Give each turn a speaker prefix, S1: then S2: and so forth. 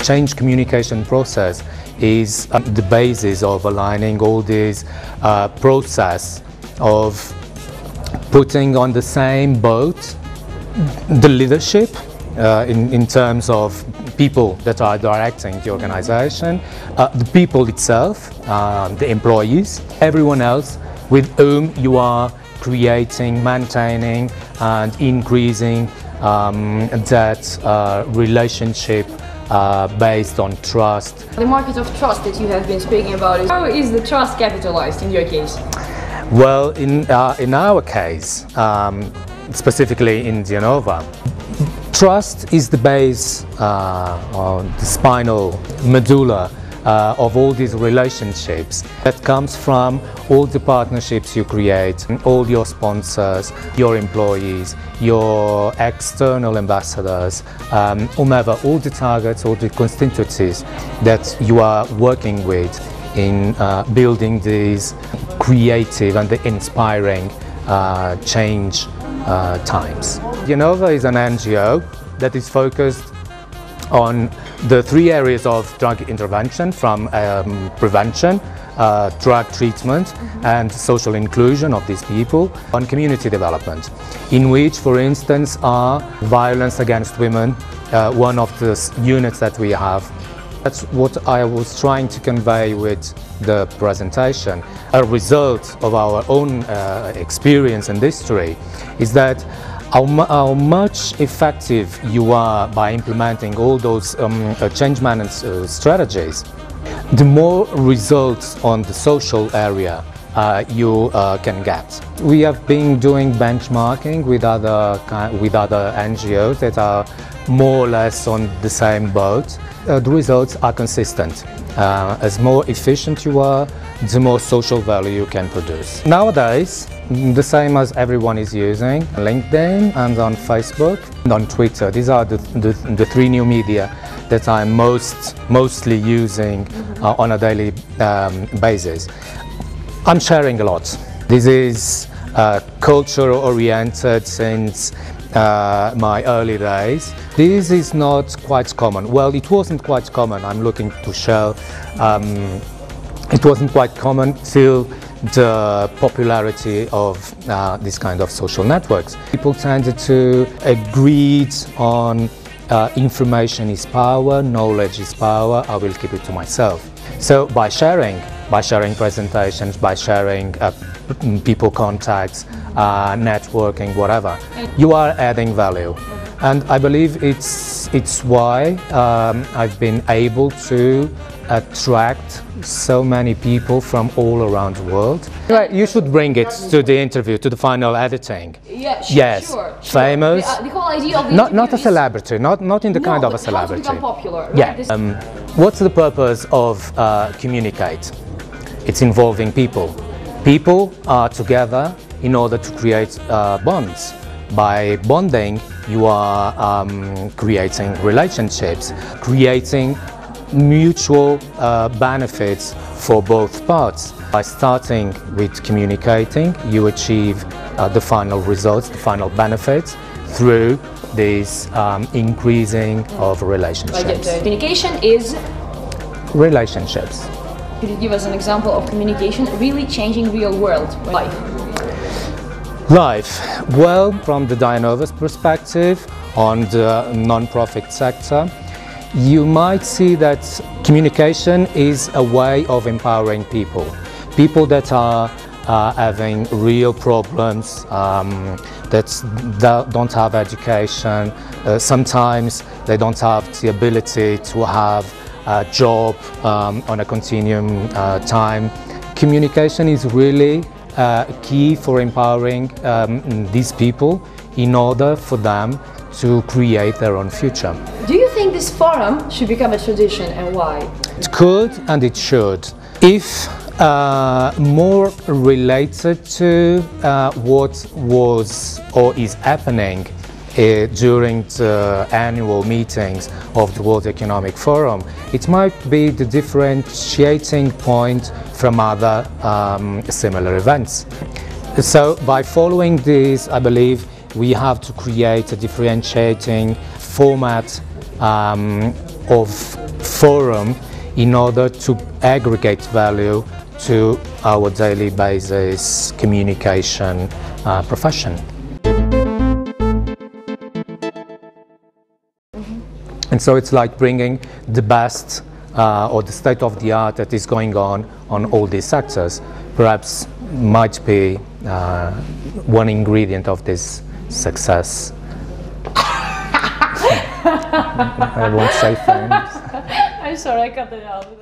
S1: change communication process is the basis of aligning all this process of putting on the same boat the leadership in terms of people that are directing the organization, the people itself, the employees, everyone else with whom you are creating, maintaining and increasing that relationship based on trust.
S2: The market of trust that you have been speaking about, how is the trust capitalized in your case?
S1: Well, in our case, specifically in Dianova, trust is the base, or the spinal medulla of all these relationships. That comes from all the partnerships you create, all your sponsors, your employees, your external ambassadors, whomever, all the targets, all the constituencies that you are working with in building these creative and inspiring change times. Dianova is an NGO that is focused on the 3 areas of drug intervention, from prevention, drug treatment and social inclusion of these people, on community development, in which, for instance, are violence against women, one of the units that we have. That's what I was trying to convey with the presentation. A result of our own experience and history is that how much effective you are by implementing all those change management strategies, the more results on the social area you can get. We have been doing benchmarking with other NGOs that are more or less on the same boat. The results are consistent. As more efficient you are, the more social value you can produce. Nowadays, the same as everyone is using, LinkedIn and on Facebook and on Twitter. These are the 3 new media that I'm mostly using on a daily basis. I'm sharing a lot. This is culture-oriented since my early days. This is not quite common. Well, it wasn't quite common. I'm looking to share. It wasn't quite common till the popularity of this kind of social networks. People tended to agree on information is power, knowledge is power, I will keep it to myself. So by sharing presentations, by sharing people contacts, networking, whatever, you are adding value. And I believe it's why I've been able to attract so many people from all around the world. Right, you should bring it to the interview, to the final editing.
S2: Yeah, sure,
S1: yes,
S2: sure.
S1: Famous.
S2: The whole idea of the
S1: not a celebrity, not in the kind of a celebrity.
S2: How to become popular, right?
S1: Yeah. What's the purpose of communicate? It's involving people. People are together in order to create bonds. By bonding, you are creating relationships, creating mutual benefits for both parts. By starting with communicating, you achieve the final results, the final benefits through this increasing of relationships.
S2: Communication is?
S1: Relationships.
S2: Could you give us an example of communication really changing real world life?
S1: Life. Well, from the Dianova's perspective on the non-profit sector, you might see that communication is a way of empowering people. People that are having real problems, that don't have education, sometimes they don't have the ability to have a job on a continuum time. Communication is really key for empowering these people in order for them to create their own future.
S2: Do you think this forum should become a tradition, and why?
S1: It could and it should. If more related to what was or is happening during the annual meetings of the World Economic Forum, it might be the differentiating point from other similar events. So by following this, I believe we have to create a differentiating format forum in order to aggregate value to our daily basis communication profession. And so it's like bringing the best or the state of the art that is going on all these sectors. Perhaps might be one ingredient of this success. I won't say things.
S2: I'm sorry, I cut it out.